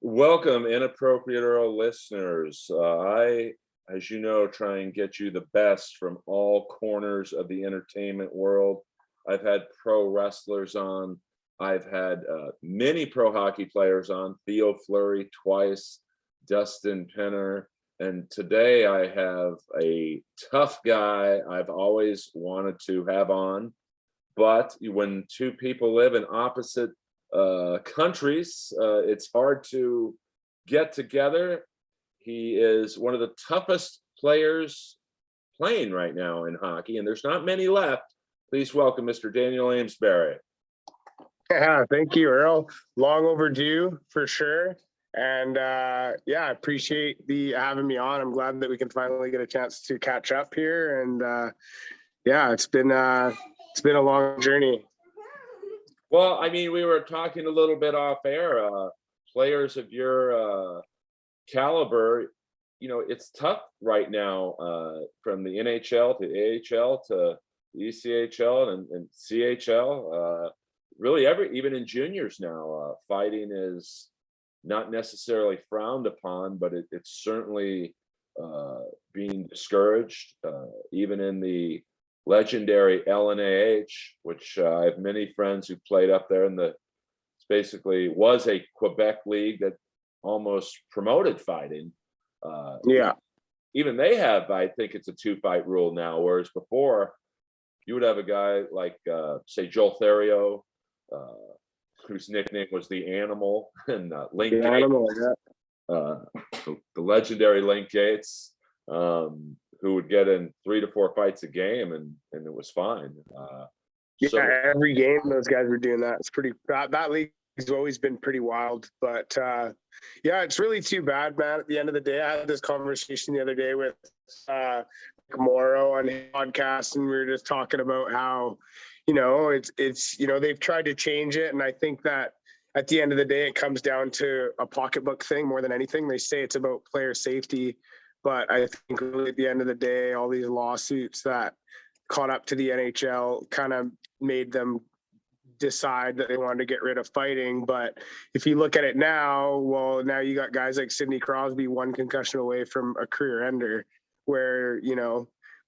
Welcome, Inappropriate Earl listeners. As you know, try and get you the best from all corners of the entertainment world. I've had pro wrestlers on. I've had many pro hockey players on. Theo Fleury twice, Dustin Penner, and today I have a tough guy I've always wanted to have on. But when two people live in opposite countries, it's hard to get together. He is one of the toughest players playing right now in hockey, and there's not many left. Please welcome Mr. Daniel Amesbury. Yeah, thank you, Earl. Long overdue for sure. And I appreciate the having me on. I'm glad that we can finally get a chance to catch up here. And it's been a long journey. Well, I mean, we were talking a little bit off air. Players of your caliber, it's tough right now, from the NHL to AHL to ECHL and CHL. Really, even in juniors now, fighting is not necessarily frowned upon, but it's certainly being discouraged, even in the legendary LNAH, which I have many friends who played up there, and basically was a Quebec league that almost promoted fighting. Even they have, I think it's a 2-fight rule now, whereas before you would have a guy like, say, Joel Therio, whose nickname was the Animal, and Link The Gates, animal, the legendary Link Gates, who would get in 3 to 4 fights a game, and it was fine. Every game those guys were doing that. It's pretty that league has always been pretty wild, but it's really too bad, man. At the end of the day, I had this conversation the other day with Morrow on his podcast, and we were just talking about how it's they've tried to change it, and I think that at the end of the day, it comes down to a pocketbook thing more than anything. They say it's about player safety, but I think really at the end of the day, all these lawsuits that caught up to the NHL kind of made them decide that they wanted to get rid of fighting. But if you look at it now, now you got guys like Sidney Crosby, 1 concussion away from a career ender, where,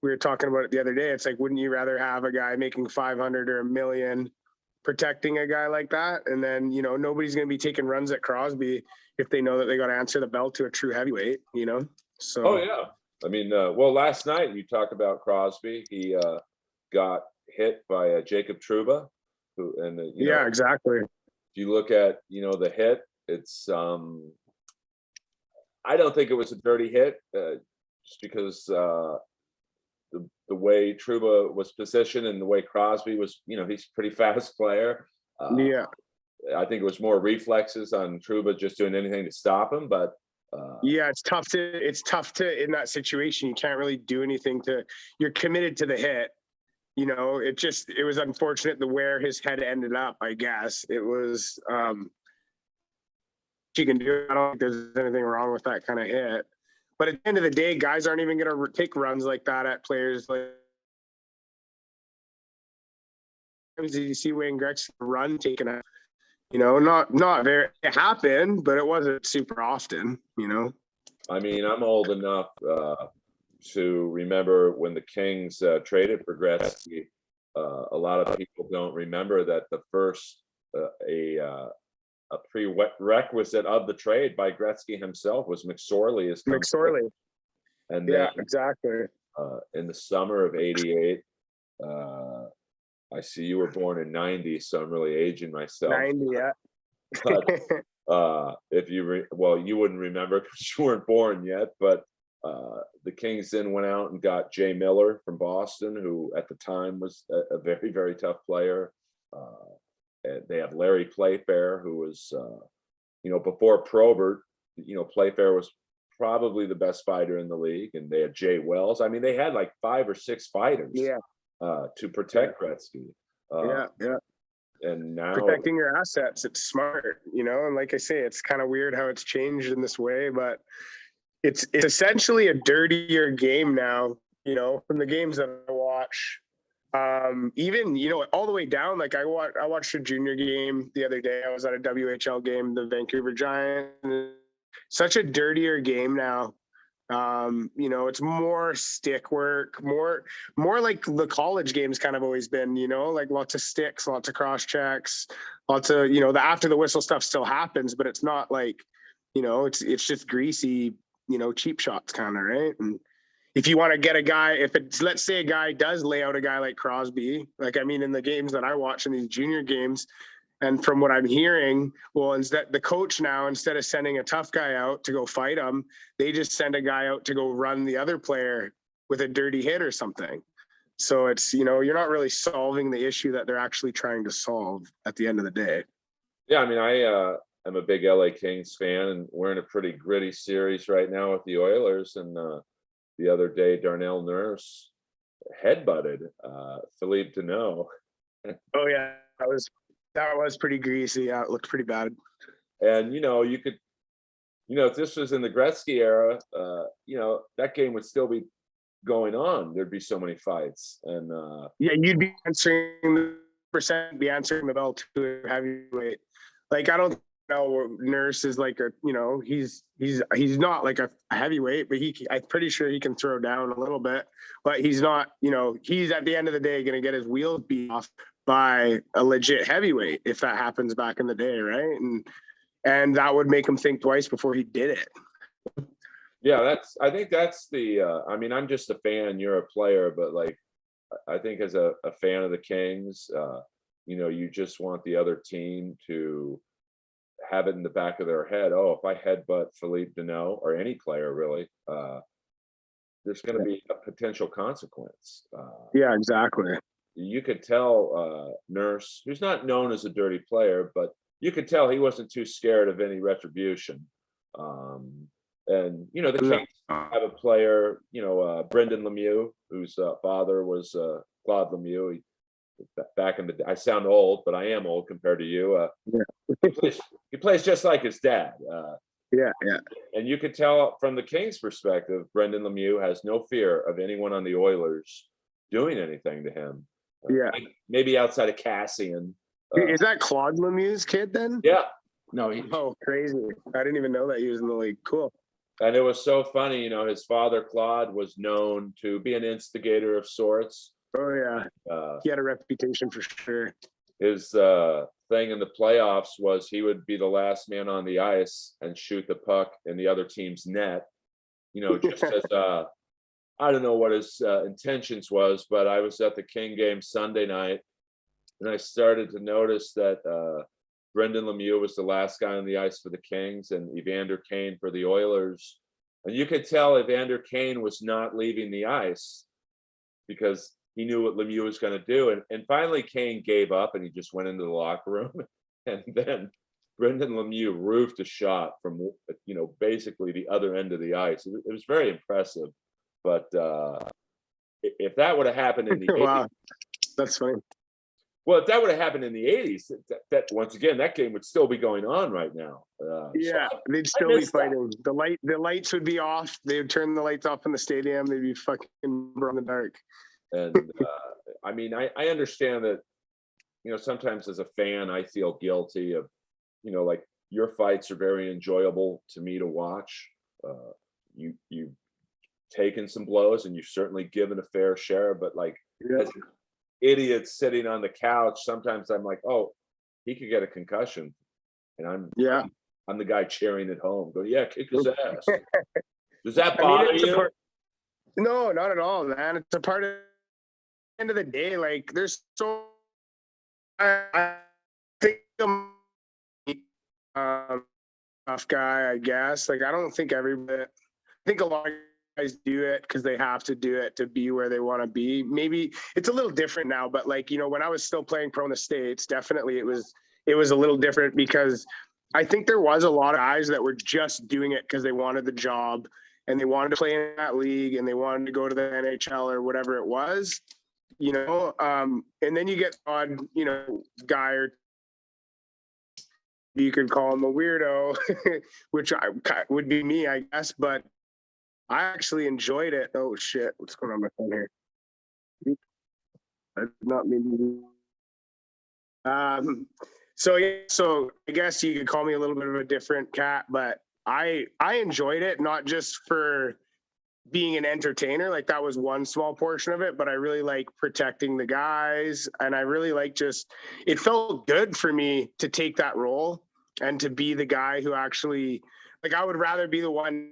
we were talking about it the other day. It's like, wouldn't you rather have a guy making 500 or $1 million protecting a guy like that? And then, nobody's going to be taking runs at Crosby if they know that they got to answer the bell to a true heavyweight, So. Oh yeah, I mean, last night you talk about Crosby. He got hit by Jacob Trouba, exactly. If you look at the hit, it's I don't think it was a dirty hit, just because the way Trouba was positioned and the way Crosby was, he's a pretty fast player. I think it was more reflexes on Trouba just doing anything to stop him, but. It's tough to in that situation. You can't really do anything you're committed to the hit. It was unfortunate where his head ended up, I guess. It was, you can do. I don't think there's anything wrong with that kind of hit. But at the end of the day, guys aren't even going to take runs like that at players. Like, did you see Wayne Gretzky run taken out? Not very. It happened, but it wasn't super often. I mean, I'm old enough to remember when the Kings traded for Gretzky. A lot of people don't remember that the first a prerequisite of the trade by Gretzky himself was McSorley. And then, exactly. In the summer of '88, I see you were born in '90, so I'm really aging myself. 90, yeah. But if you you wouldn't remember because you weren't born yet. But the Kings then went out and got Jay Miller from Boston, who at the time was a very, very tough player. They have Larry Playfair, who was, before Probert, Playfair was probably the best fighter in the league, and they had Jay Wells. I mean, they had like 5 or 6 fighters to protect Gretzky. And now protecting your assets, it's smart, and like I say, it's kind of weird how it's changed in this way, but it's essentially a dirtier game now, from the games that I watch. Even, all the way down, like I watched a junior game the other day. I was at a WHL game, the Vancouver Giants. Such a dirtier game now. It's more stick work, more like the college games kind of always been, like lots of sticks, lots of cross checks, lots of, the after the whistle stuff still happens, but it's not like, it's just greasy, cheap shots kind of, right? And if you want to get a guy, if it's, let's say a guy does lay out a guy like Crosby, like, I mean, in the games that I watch in these junior games, and from what I'm hearing, well, instead the coach now, instead of sending a tough guy out to go fight him, they just send a guy out to go run the other player with a dirty hit or something. So it's, you're not really solving the issue that they're actually trying to solve at the end of the day. Yeah, I mean, I'm a big LA Kings fan, and we're in a pretty gritty series right now with the Oilers. And the other day, Darnell Nurse headbutted Philippe Deneau. Oh yeah, that was pretty greasy. Yeah, it looked pretty bad. And you could, if this was in the Gretzky era, that game would still be going on. There'd be so many fights, and yeah, you'd be answering the bell to a heavyweight. Like, I don't know, Nurse is like a, he's not like a heavyweight, but I'm pretty sure he can throw down a little bit, but he's not, he's at the end of the day going to get his wheels beat off by a legit heavyweight if that happens back in the day, right? And that would make him think twice before he did it. Yeah, I think that's the I mean, I'm just a fan, you're a player, but like I think as a fan of the Kings, you just want the other team to have it in the back of their head. Oh, if I headbutt Philippe Deneau or any player really, there's going to be a potential consequence. Yeah, exactly. You could tell Nurse, who's not known as a dirty player, but you could tell he wasn't too scared of any retribution. And the Kings have a player, Brendan Lemieux, whose father was Claude Lemieux. Back in the day, I sound old, but I am old compared to you. He plays just like his dad. Yeah. And you could tell from the Kings' perspective, Brendan Lemieux has no fear of anyone on the Oilers doing anything to him. Yeah. Maybe outside of Cassian. Is that Claude Lemieux's kid then? Yeah. No. Oh, crazy. I didn't even know that he was in the league. Cool. And it was so funny, his father, Claude, was known to be an instigator of sorts. Oh, yeah. He had a reputation for sure. His thing in the playoffs was he would be the last man on the ice and shoot the puck in the other team's net, just as I don't know what his intentions was, but I was at the King game Sunday night, and I started to notice that Brendan Lemieux was the last guy on the ice for the Kings and Evander Kane for the Oilers. And you could tell Evander Kane was not leaving the ice because he knew what Lemieux was going to do. And finally, Kane gave up and he just went into the locker room. And then Brendan Lemieux roofed a shot from, basically the other end of the ice. It was very impressive. But if that would have happened in the wow, 80s, that's funny. Well, if that would have happened in the 80s, that once again, that game would still be going on right now. They'd still be fighting. That. The lights would be off. They would turn the lights off in the stadium. They'd be fucking in the dark. And I mean, I understand that, sometimes as a fan, I feel guilty of, like your fights are very enjoyable to me to watch. You've taken some blows and you've certainly given a fair share, but like as an idiot sitting on the couch, sometimes I'm like, oh, he could get a concussion. And I'm the guy cheering at home. Go, yeah, kick his ass. Does that bother you? No, not at all, man. It's a part of the end of the day. Like, there's so I think I'm tough guy, I guess. Like, I don't think everybody. I think a lot of guys do it because they have to do it to be where they want to be. Maybe it's a little different now, but like, when I was still playing pro in the States, definitely it was a little different because I think there was a lot of guys that were just doing it because they wanted the job and they wanted to play in that league and they wanted to go to the NHL or whatever it was, and then you get odd, guy, or you could call him a weirdo, which would be me, I guess, but I actually enjoyed it. Oh shit, what's going on with my phone here? I did not mean so yeah, so I guess you could call me a little bit of a different cat, but I enjoyed it, not just for being an entertainer, like that was one small portion of it, but I really like protecting the guys, and I really like just, it felt good for me to take that role and to be the guy who actually, like, I would rather be the one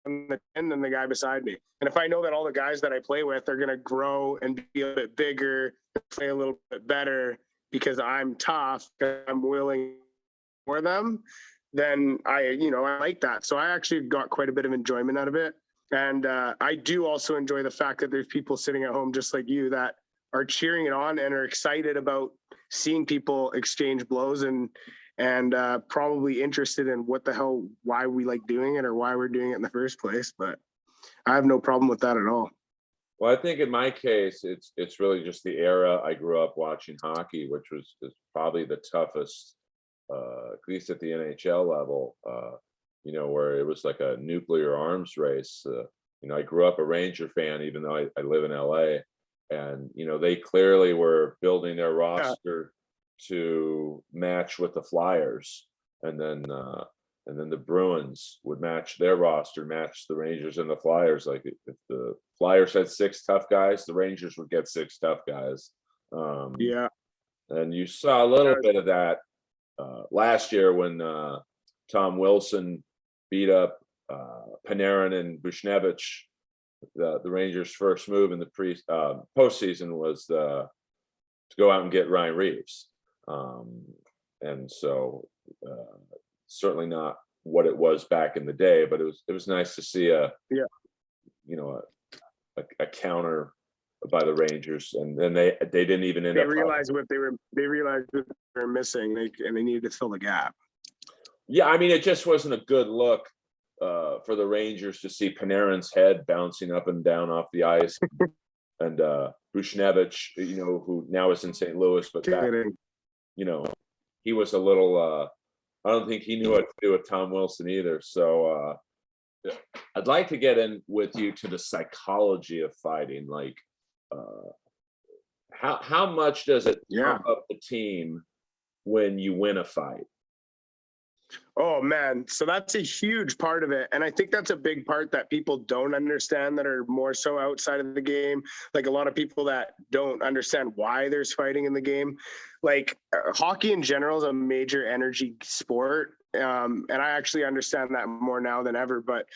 on the 10 than the guy beside me. And if I know that all the guys that I play with are going to grow and be a bit bigger, play a little bit better because I'm tough, I'm willing for them, then I like that. So I actually got quite a bit of enjoyment out of it. And I do also enjoy the fact that there's people sitting at home just like you that are cheering it on and are excited about seeing people exchange blows and probably interested in what the hell, why we like doing it or why we're doing it in the first place. But I have no problem with that at all. Well, I think in my case, it's really just the era I grew up watching hockey, which is probably the toughest, at least at the NHL level. Where it was like a nuclear arms race. I grew up a Ranger fan, even though I live in LA, and they clearly were building their roster to match with the Flyers, and then the Bruins would match their roster, match the Rangers and the Flyers. Like if the Flyers had 6 tough guys, the Rangers would get 6 tough guys. And you saw a little bit of that last year when Tom Wilson beat up Panarin and Buchnevich. The Rangers' first move in the postseason was to go out and get Ryan Reeves, and so certainly not what it was back in the day, but it was nice to see a counter by the Rangers, and then they didn't even end up. They realized what they were missing, and they needed to fill the gap. Yeah, I mean, it just wasn't a good look for the Rangers to see Panarin's head bouncing up and down off the ice, and Buchnevich, who now is in St. Louis, but back, he was a little. I don't think he knew what to do with Tom Wilson either. So I'd like to get in with you to the psychology of fighting, like how much does it pump up the team when you win a fight? Oh man, so that's a huge part of it, and I think that's a big part that people don't understand, that are more so outside of the game. Like a lot of people that don't understand why there's fighting in the game. Like hockey in general is a major energy sport, and I actually understand that more now than ever. But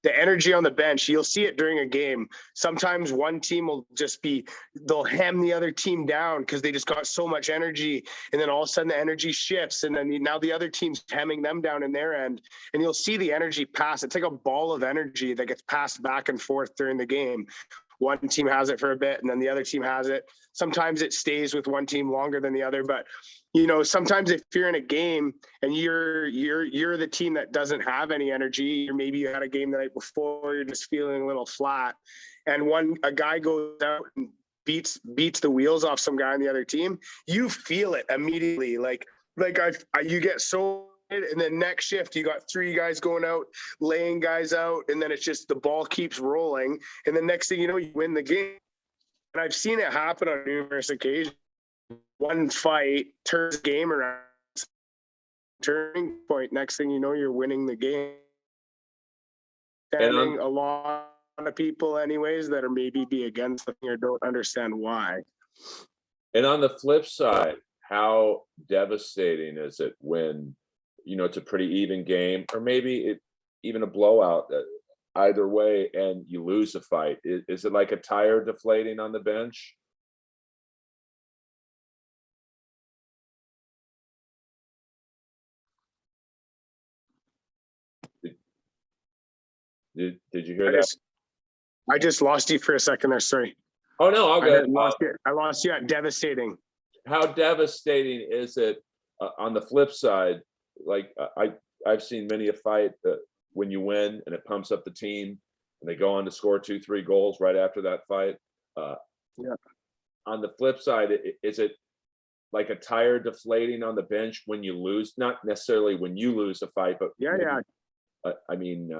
the energy on the bench, you'll see it during a game. Sometimes one team will they'll hem the other team down because they just got so much energy. And then all of a sudden the energy shifts. And then now the other team's hemming them down in their end. And you'll see the energy pass. It's like a ball of energy that gets passed back and forth during the game. One team has it for a bit and then the other team has it. Sometimes it stays with one team longer than the other. But sometimes if you're in a game and you're the team that doesn't have any energy, or maybe you had a game the night before, you're just feeling a little flat, and a guy goes out and beats the wheels off some guy on the other team, you feel it immediately. Like you get so, and then next shift you got 3 guys going out, laying guys out, and then it's just the ball keeps rolling, and the next thing you know, you win the game. And I've seen it happen on numerous occasions. One fight turns the game around, turning point. Next thing you know, you're winning the game. And a lot of people, anyways, that are maybe be against the thing or don't understand why. And on the flip side, how devastating is it when it's a pretty even game, or maybe even a blowout? Either way, and you lose a fight. Is it like a tire deflating on the bench? Did you hear that? I just lost you for a second there. Sorry. Oh no, I'll go. I lost you at devastating. How devastating is it on the flip side? Like I've seen many a fight that when you win and it pumps up the team and they go on to score 2-3 goals right after that fight. On the flip side, is it like a tire deflating on the bench when you lose? Not necessarily when you lose a fight, but I mean,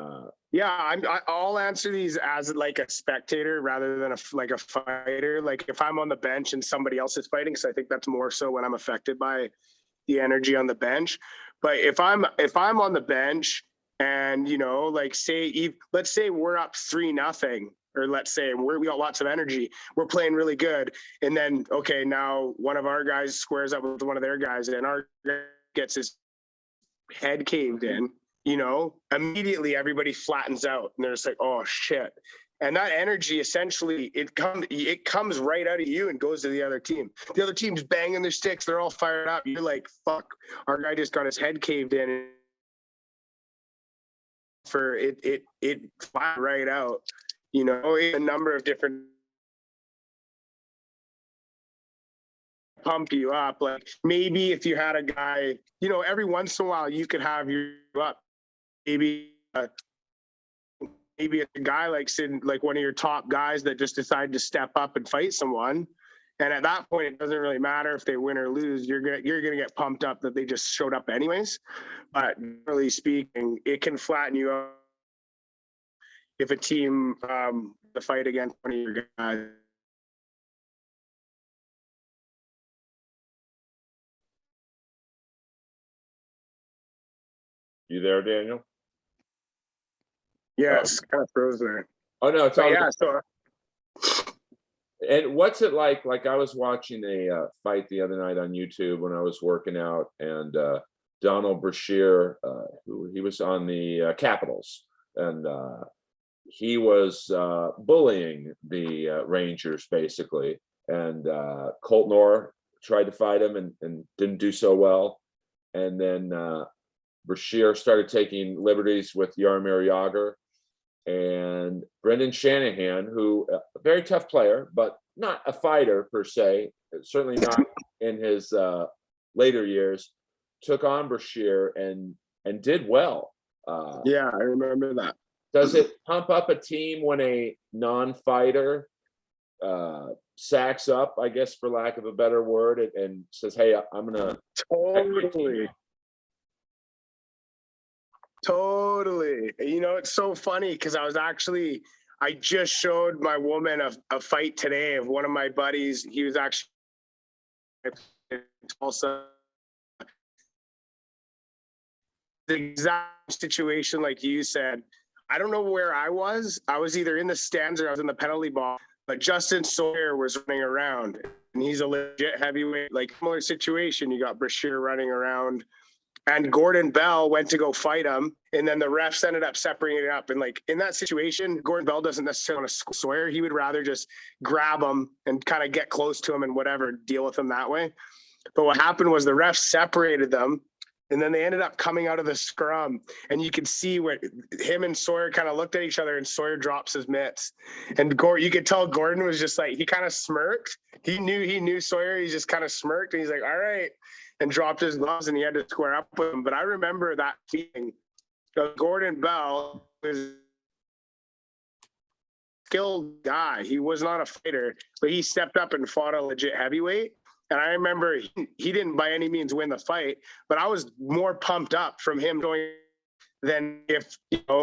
Yeah, I'll answer these as like a spectator rather than like a fighter. Like if I'm on the bench and somebody else is fighting, because I think that's more so when I'm affected by the energy on the bench. But if I'm on the bench and like let's say we're up 3-0, or let's say we got lots of energy, we're playing really good, and then okay, now one of our guys squares up with one of their guys, and our guy gets his head caved in, immediately everybody flattens out and they're just like, oh shit. And that energy essentially it comes right out of you and goes to the other team. The other team's banging their sticks, they're all fired up. You're like, fuck, our guy just got his head caved in. For it flat right out. A number of different pump you up. Like maybe if you had a guy, every once in a while you could have you up. Maybe maybe it's a guy like one of your top guys that just decided to step up and fight someone. And at that point, it doesn't really matter if they win or lose. You're gonna get pumped up that they just showed up anyways. But generally speaking, it can flatten you out if a team the fight against one of your guys. you there, Daniel? Yeah, it's kind of froze there. Oh no, it's all yeah. So, and what's it like? Like I was watching a fight the other night on YouTube when I was working out, and Donald Brashear, who he was on the Capitals, and he was bullying the Rangers basically, and Colt Noor tried to fight him and didn't do so well, and then Brashear started taking liberties with Jaromir Jagr, and Brendan Shanahan, who a very tough player, but not a fighter per se, certainly not in his later years, took on Brashear and did well. Yeah, I remember that. Does it pump up a team when a non-fighter sacks up, I guess, for lack of a better word, and says, hey, I'm gonna Totally. It's so funny because I just showed my woman a fight today of one of my buddies. He was actually also the exact situation like you said. I don't know where I was. I was either in the stands or I was in the penalty box, but Justin Sawyer was running around, and he's a legit heavyweight. Like similar situation, you got Brashear running around, and Gordon Bell went to go fight him, and then the refs ended up separating it up. And like in that situation, Gordon Bell doesn't necessarily want to swear. He would rather just grab him and kind of get close to him and whatever, deal with him that way. But what happened was the refs separated them, and then they ended up coming out of the scrum, and you could see where him and Sawyer kind of looked at each other, and Sawyer drops his mitts, and you could tell Gordon was just like, he kind of smirked. He knew Sawyer. He just kind of smirked, and he's like, all right, and dropped his gloves, and he had to square up with him. But I remember that feeling. Gordon Bell was a skilled guy. He was not a fighter, but he stepped up and fought a legit heavyweight. And I remember he didn't by any means win the fight, but I was more pumped up from him going than if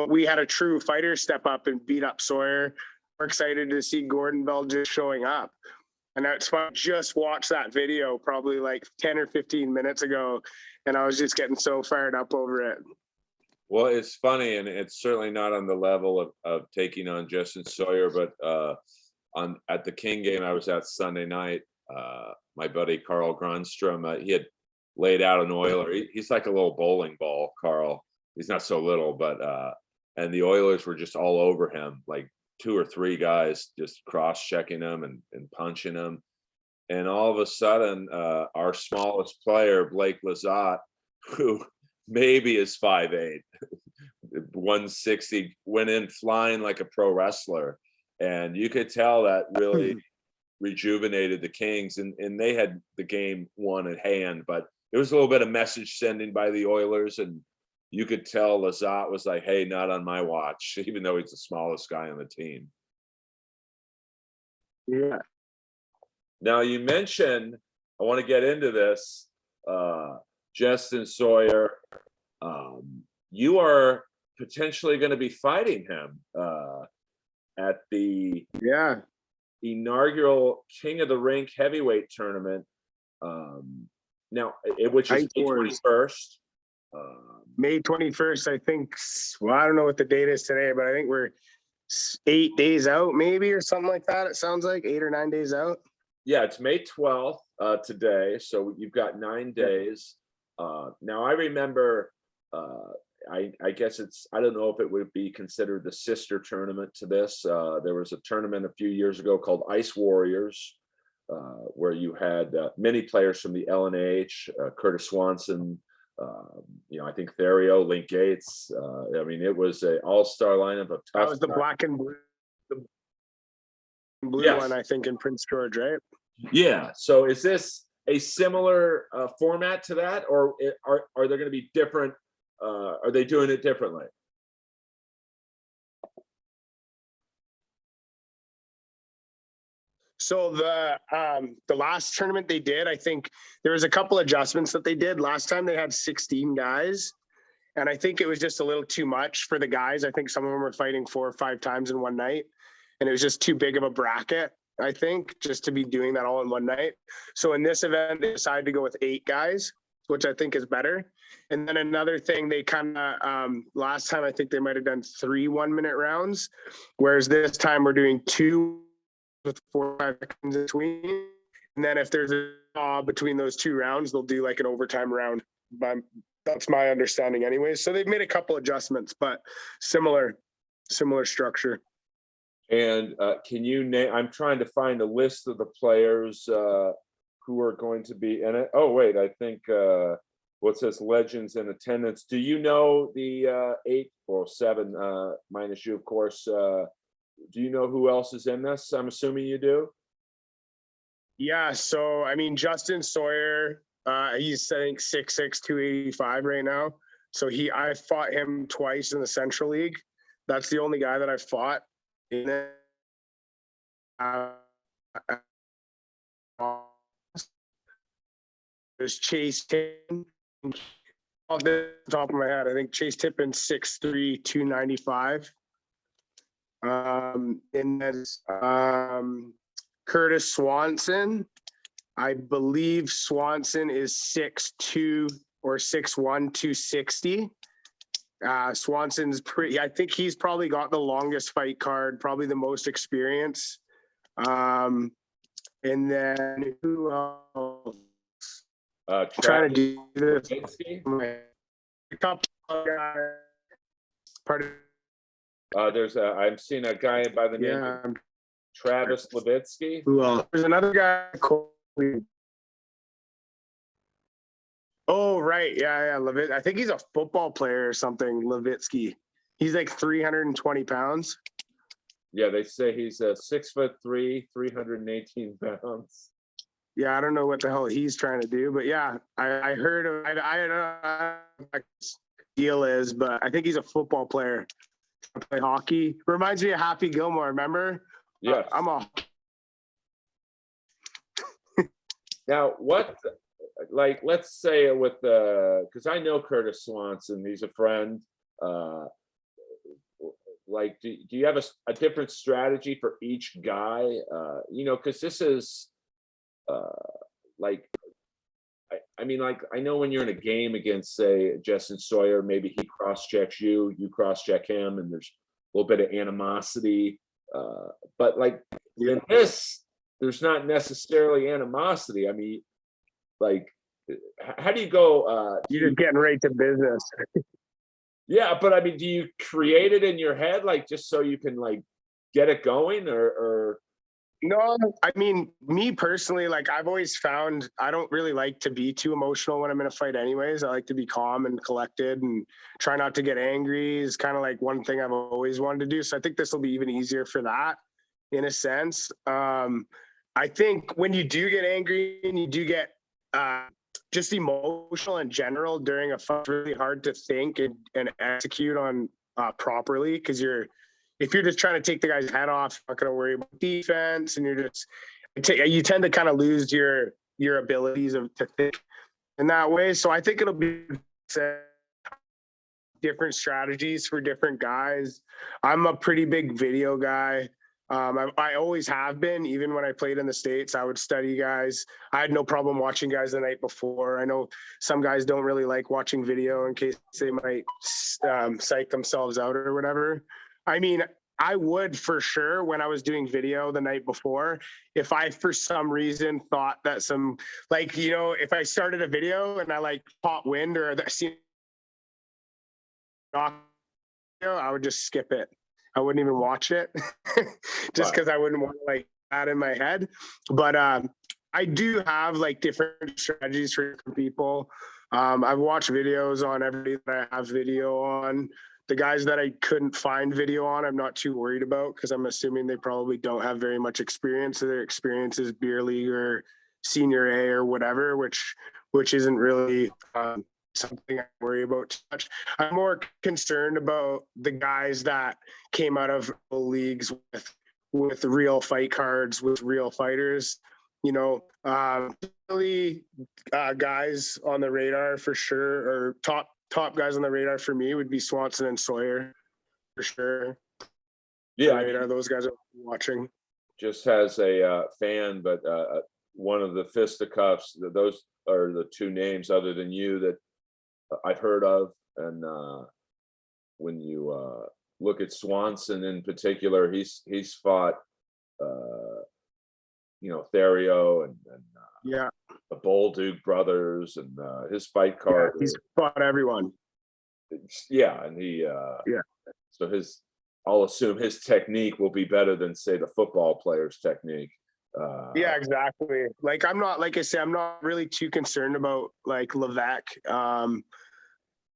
we had a true fighter step up and beat up Sawyer. We're excited to see Gordon Bell just showing up. And that's why I just watched that video probably like 10 or 15 minutes ago, and I was just getting so fired up over it. Well, it's funny, and it's certainly not on the level of taking on Justin Sawyer, but at the King game I was at Sunday night, my buddy Carl Grunstrom, he had laid out an Oiler. He's like a little bowling ball, Carl. He's not so little, but and the Oilers were just all over him, like 2 or 3 guys just cross-checking him and punching him. And all of a sudden, our smallest player, Blake Lizotte, who maybe is 5'8", 160, went in flying like a pro wrestler. And you could tell that really rejuvenated the Kings, and they had the game won at hand, but there was a little bit of message sending by the Oilers, and you could tell Lizotte was like, hey, not on my watch, even though he's the smallest guy on the team. Yeah. Now you mentioned, I want to get into this, Justin Sawyer. You are potentially going to be fighting him at the inaugural King of the Rink heavyweight tournament. Now, which is May 21st. May 21st, I think. Well, I don't know what the date is today, but I think we're 8 days out, maybe, or something like that. It sounds like 8 or 9 days out. Yeah, it's May 12th today, so you've got 9 days. Now, I remember, I guess I don't know if it would be considered the sister tournament to this. There was a tournament a few years ago called Ice Warriors, where you had many players from the LNH, Curtis Swanson, I think Therio, Link Gates. I mean, it was an all-star lineup of tough. That was the black and blue one, I think, in Prince George, right? Yeah. So is this a similar format to that, or are there going to be different? Are they doing it differently? So the last tournament they did, I think there was a couple adjustments that they did. Last time they had 16 guys, and I think it was just a little too much for the guys. I think some of them were fighting 4 or 5 times in one night, and it was just too big of a bracket, I think, just to be doing that all in one night. So in this event, they decided to go with 8 guys, which I think is better. And then another thing, they kind of, last time, I think they might have done 3 1-minute rounds, whereas this time we're doing 2 with 4 or 5 seconds in between. And then if there's a draw between those 2 rounds, they'll do like an overtime round. But that's my understanding anyways. So they've made a couple adjustments, but similar structure. And can you name, I'm trying to find a list of the players who are going to be in it. Oh, wait, I think what says legends in attendance. Do you know the 8 or 7 minus you, of course, do you know who else is in this? I'm assuming you do. Yeah, so I mean, Justin Sawyer, he's I think 6'6", 285 right now. So I fought him twice in the Central League. That's the only guy that I fought in it. There's Chase Tippin. Off the top of my head, I think Chase Tippin 6'3", 295. And there's Curtis Swanson. I believe Swanson is 6'2" or 6'1", 260. Swanson's I think he's probably got the longest fight card, probably the most experience. And then who else? Trying to do this. I'm seeing a guy by the name of Travis Levitsky. Who else? There's another guy. Oh, right. Yeah. I think he's a football player or something, Levitsky. He's like 320 pounds. Yeah, they say he's 6'3", 318 pounds. Yeah, I don't know what the hell he's trying to do, but yeah, I heard of, I don't know what his deal is, but I think he's a football player. Play hockey. Reminds me of Happy Gilmore, remember? Yeah. I'm a. Now, what, like, let's say with because I know Curtis Swanson, he's a friend. Like, do you have a different strategy for each guy? Because this is like, I mean, like, I know when you're in a game against, say, Justin Sawyer, maybe he cross-checks you, you cross-check him, and there's a little bit of animosity. But like in this, there's not necessarily animosity. I mean, like, how do you go? You're just getting right to business. Yeah, but I mean, do you create it in your head, like, just so you can like get it going, or? No, I mean, me personally, like, I've always found I don't really like to be too emotional when I'm in a fight anyways. I like to be calm and collected and try not to get angry is kind of like one thing I've always wanted to do. So I think this will be even easier for that in a sense. I think when you do get angry and you do get just emotional in general during a fight, it's really hard to think and execute on properly, because if you're just trying to take the guy's head off, you're not going to worry about defense, and you tend to kind of lose your abilities to think in that way. So I think it'll be different strategies for different guys. I'm a pretty big video guy. I always have been. Even when I played in the States, I would study guys. I had no problem watching guys the night before. I know some guys don't really like watching video in case they might psych themselves out or whatever. I mean, I would for sure when I was doing video the night before, if I for some reason thought that some, like, you know, if I started a video and I like caught wind or that scene, I would just skip it. I wouldn't even watch it just because I wouldn't want like that in my head. But I do have like different strategies for different people. I've watched videos on everybody that I have video on. The guys that I couldn't find video on, I'm not too worried about because I'm assuming they probably don't have very much experience. So their experience is beer league or senior A or whatever, which isn't really something I worry about too much. I'm more concerned about the guys that came out of leagues with real fight cards, with real fighters. You know, really guys on the radar for sure, or top guys on the radar for me would be Swanson and Sawyer for sure. Yeah, radar, those guys are watching. Just as a fan, but one of the fisticuffs, those are the two names other than you that I've heard of. And when you look at Swanson in particular, he's fought Therio and yeah, the Bolduc brothers, and his fight card. Yeah, he's fought everyone. Yeah, and he so I'll assume his technique will be better than, say, the football player's technique. Yeah, exactly. Like I'm not really too concerned about like Levesque.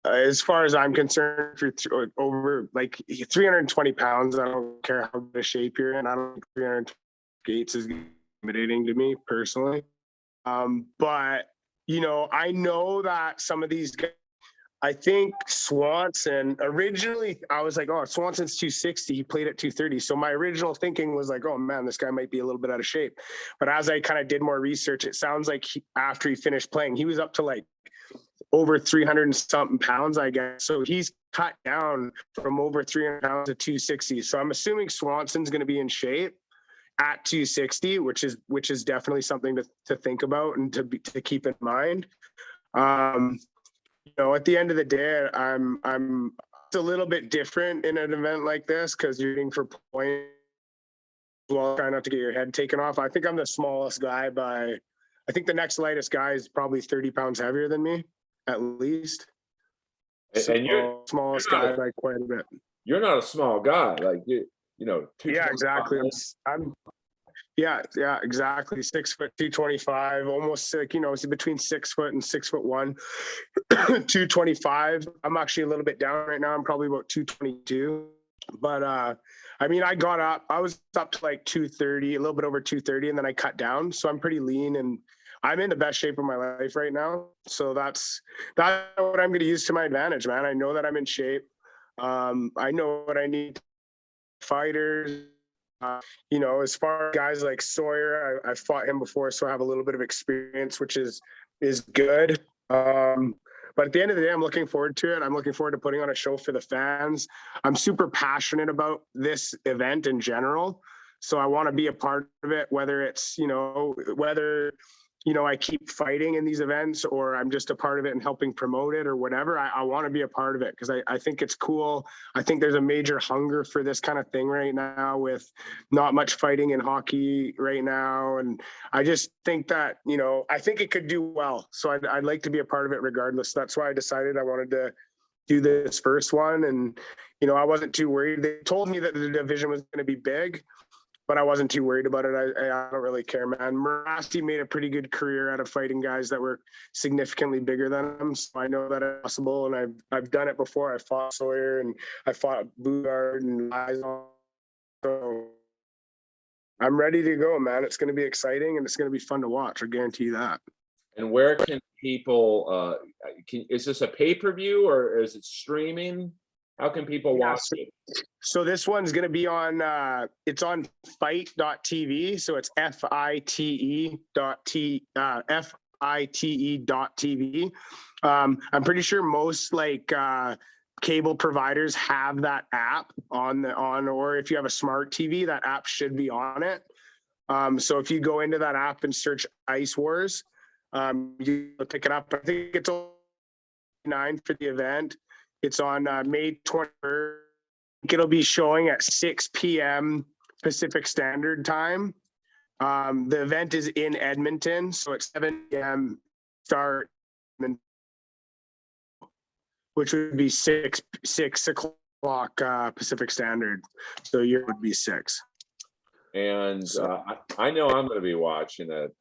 As far as I'm concerned, for over like 320 pounds, I don't care how good a shape you're in. I don't think 320 gates is intimidating to me personally. But I know that some of these guys, I think Swanson originally, I was like, oh, Swanson's 260. He played at 230. So my original thinking was like, oh man, this guy might be a little bit out of shape. But as I kind of did more research, it sounds like after he finished playing, he was up to like over 300 and something pounds, I guess. So he's cut down from over 300 pounds to 260. So I'm assuming Swanson's going to be in shape at 260, which is definitely something to think about and to keep in mind. At the end of the day, it's a little bit different in an event like this because you're shooting for points. Well, try not to get your head taken off. I think I'm the smallest guy I think the next lightest guy is probably 30 pounds heavier than me, at least. And you're smallest guy by quite a bit. You're not a small guy, like Yeah, exactly. Yeah, exactly. 6 foot 225, almost like, it's between 6 foot and 6'1", 225. I'm actually a little bit down right now. I'm probably about 222. But I was up to like 230, a little bit over 230, and then I cut down. So I'm pretty lean and I'm in the best shape of my life right now. So that's what I'm going to use to my advantage, man. I know that I'm in shape. I know what I need. Fighters. As far as guys like Sawyer, I fought him before, so I have a little bit of experience, which is good. But at the end of the day, I'm looking forward to it. I'm looking forward to putting on a show for the fans. I'm super passionate about this event in general, so I want to be a part of it, whether it's, I keep fighting in these events or I'm just a part of it and helping promote it or whatever. I want to be a part of it because I think it's cool. I think there's a major hunger for this kind of thing right now with not much fighting in hockey right now. And I just think that, I think it could do well. So I'd like to be a part of it regardless. That's why I decided I wanted to do this first one. And, I wasn't too worried. They told me that the division was going to be big, but I wasn't too worried about it. I don't really care, man. Morasti made a pretty good career out of fighting guys that were significantly bigger than him. So I know that it's possible, and I've done it before. I fought Sawyer, and I fought Bugard and Liza. So I'm ready to go, man. It's going to be exciting, and it's going to be fun to watch. I guarantee you that. And where can people, is this a pay-per-view or is it streaming? How can people watch it? So this one's going to be on, it's on fight.tv. So it's FITE.TV. I'm pretty sure most cable providers have that app or if you have a smart TV, that app should be on it. So if you go into that app and search Ice Wars, you pick it up. I think it's 9 for the event. It's on May 23rd. It'll be showing at 6 p.m. Pacific Standard Time. The event is in Edmonton, so it's 7 p.m. start, which would be 6 o'clock Pacific Standard. So yours would be 6. And I know I'm going to be watching it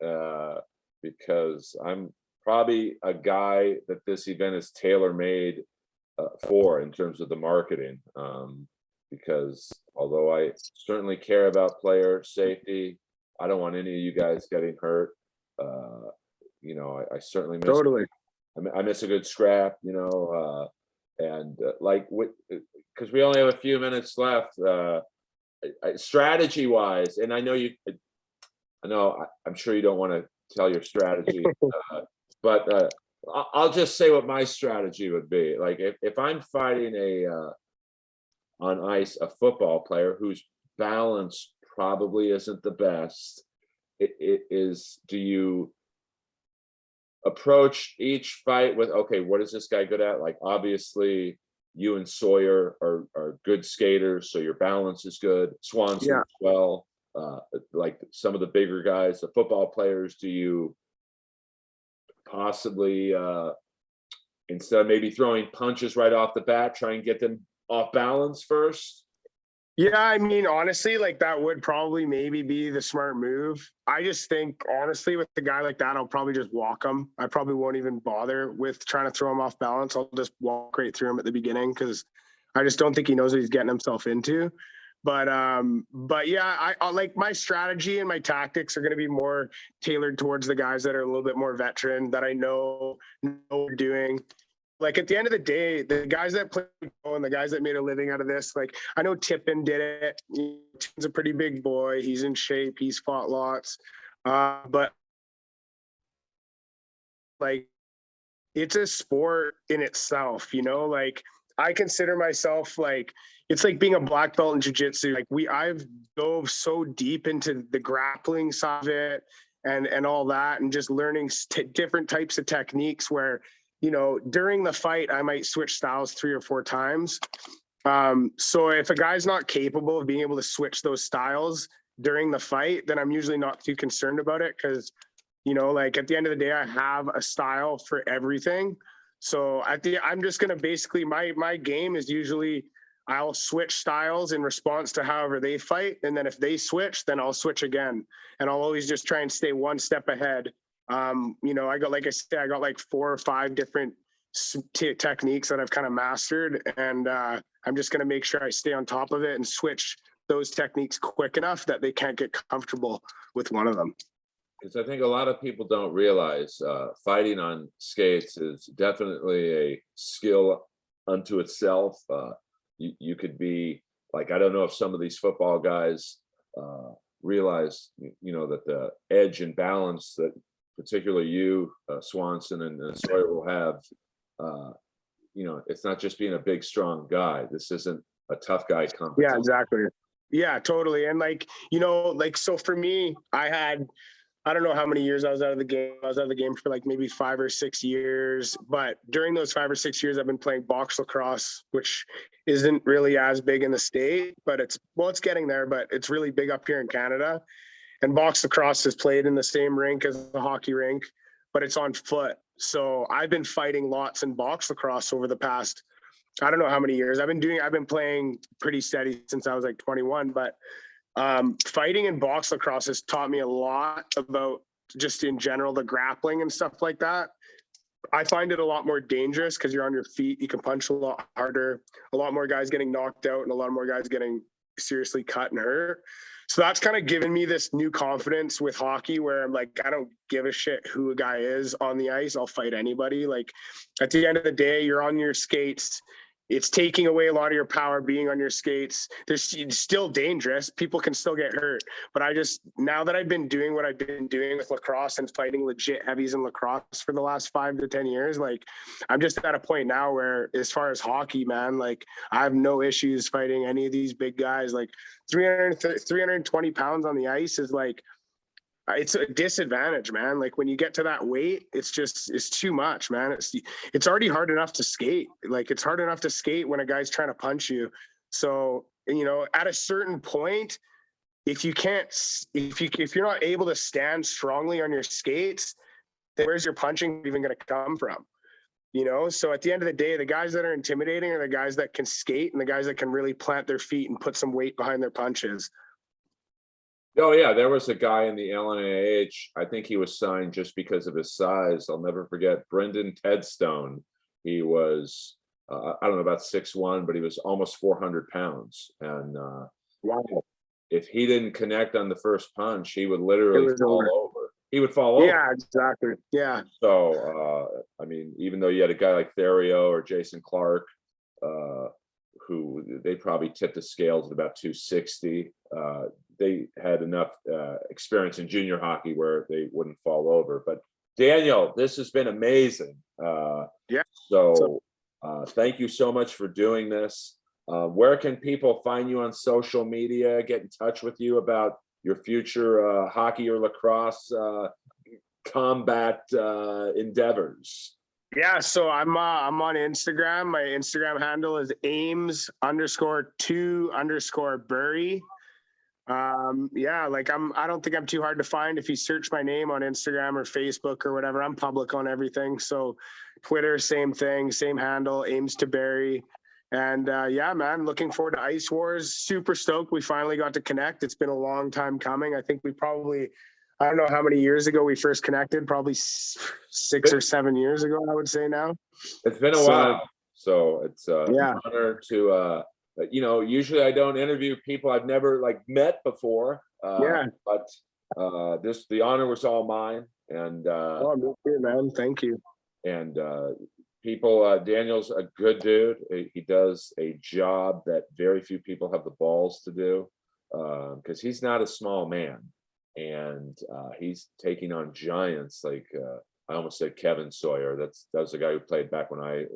because I'm probably a guy that this event is tailor-made for in terms of the marketing. Because although I certainly care about player safety, I don't want any of you guys getting hurt. You know, I certainly miss, Totally. I miss a good scrap, you know, and like, because we only have a few minutes left, strategy wise, and I know I'm sure you don't want to tell your strategy, but I'll just say what my strategy would be. Like if I'm fighting on ice, a football player whose balance probably isn't the best, do you approach each fight with, okay, what is this guy good at? Like obviously you and Sawyer are good skaters, so your balance is good. Swanson as well. Like some of the bigger guys, the football players, do you possibly instead of maybe throwing punches right off the bat, try and get them off balance first? Yeah, I mean, honestly, like that would probably maybe be the smart move. I just think, honestly, with a guy like that, I'll probably just walk him. I probably won't even bother with trying to throw him off balance. I'll just walk right through him at the beginning because I just don't think he knows what he's getting himself into. But yeah, I like my strategy and my tactics are going to be more tailored towards the guys that are a little bit more veteran that I know what they're doing. Like at the end of the day, the guys that play and the guys that made a living out of this, like I know Tippin did it. He's a pretty big boy. He's in shape. He's fought lots. But like it's a sport in itself, you know, like I consider myself like, it's like being a black belt in jiu-jitsu. Like I've dove so deep into the grappling side of it and all that, and just learning different types of techniques where, you know, during the fight, I might switch styles 3 or 4 times. So if a guy's not capable of being able to switch those styles during the fight, then I'm usually not too concerned about it. Cause you know, like at the end of the day, I have a style for everything. So I'm just going to basically, my game is usually I'll switch styles in response to however they fight. And then if they switch, then I'll switch again. And I'll always just try and stay one step ahead. You know, I got like 4 or 5 different techniques that I've kind of mastered. And I'm just going to make sure I stay on top of it and switch those techniques quick enough that they can't get comfortable with one of them. Because I think a lot of people don't realize fighting on skates is definitely a skill unto itself. You could be like, I don't know if some of these football guys realize, you know, that the edge and balance that particularly you, Swanson and Sawyer will have, you know, it's not just being a big, strong guy. This isn't a tough guy competition. Yeah, exactly. Yeah, totally. And like, you know, like, so for me, I don't know how many years I was out of the game. I was out of the game for like maybe 5 or 6 years. But during those 5 or 6 years, I've been playing box lacrosse, which isn't really as big in the state, but it's getting there, but it's really big up here in Canada. And box lacrosse is played in the same rink as the hockey rink, but it's on foot. So I've been fighting lots in box lacrosse over the past, I don't know how many years. I've been playing pretty steady since I was like 21, but fighting in box lacrosse has taught me a lot about just in general, the grappling and stuff like that. I find it a lot more dangerous because you're on your feet. You can punch a lot harder, a lot more guys getting knocked out and a lot more guys getting seriously cut and hurt. So that's kind of given me this new confidence with hockey where I'm like, I don't give a shit who a guy is on the ice. I'll fight anybody. Like at the end of the day, you're on your skates. it's taking away a lot of your power being on your skates. It's still dangerous. People can still get hurt. But now that I've been doing what I've been doing with lacrosse and fighting legit heavies in lacrosse for the last 5 to 10 years, like I'm just at a point now where as far as hockey, man, like I have no issues fighting any of these big guys. Like 320 pounds on the ice is like, it's a disadvantage, man. Like when you get to that weight, it's too much, man. It's already hard enough to skate. Like it's hard enough to skate when a guy's trying to punch you. So, at a certain point, if you're not able to stand strongly on your skates, then where's your punching even going to come from? So at the end of the day, the guys that are intimidating are the guys that can skate and the guys that can really plant their feet and put some weight behind their punches. Oh yeah, there was a guy in the LNAH. I think he was signed just because of his size. I'll never forget Brendan Tedstone. He was, I don't know, about 6'1", but he was almost 400 pounds. And Wow. if he didn't connect on the first punch, he would literally fall over. He would fall over. Yeah, exactly. Yeah. So, I mean, even though you had a guy like Therio or Jason Clark, who they probably tipped the scales at about 260. They had enough experience in junior hockey where they wouldn't fall over. But Daniel, this has been amazing. Yeah. So thank you so much for doing this. Where can people find you on social media, get in touch with you about your future hockey or lacrosse combat endeavors? Yeah, so I'm on Instagram. My Instagram handle is Ames_2_Bury. Yeah, like I don't think I'm too hard to find. If you search my name on Instagram or Facebook or whatever, I'm public on everything. So Twitter, same thing, same handle, Ames to Bury. And yeah, man, looking forward to Ice Wars. Super stoked we finally got to connect. It's been a long time coming. I think I don't know how many years ago we first connected, probably 6 or 7 years ago, I would say now. It's been a while. So it's an honor to, usually I don't interview people I've never met before. But the honor was all mine. And oh, me too, man. Thank you. And Daniel's a good dude. He does a job that very few people have the balls to do, because he's not a small man. And he's taking on giants like I almost said Kevin Sawyer. That was the guy who played back when I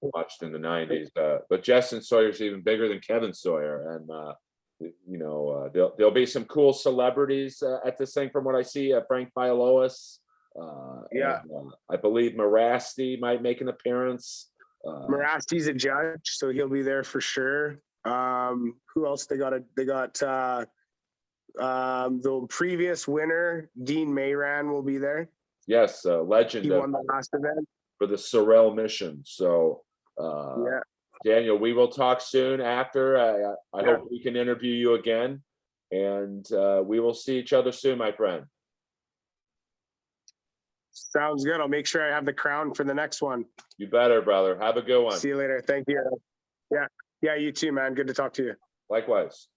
watched in the 90s. But Justin Sawyer's even bigger than Kevin Sawyer. And there'll be some cool celebrities at this thing from what I see. Frank Bialowas. I believe Morasti might make an appearance. Morasti's a judge, so he'll be there for sure. Who else they got? The previous winner, Dean Mayran, will be there. Yes, legend. He won the last event for the Sorel mission. So, Daniel, we will talk soon after. I hope we can interview you again, and we will see each other soon, my friend. Sounds good. I'll make sure I have the crown for the next one. You better, brother. Have a good one. See you later. Thank you. Yeah, you too, man. Good to talk to you. Likewise.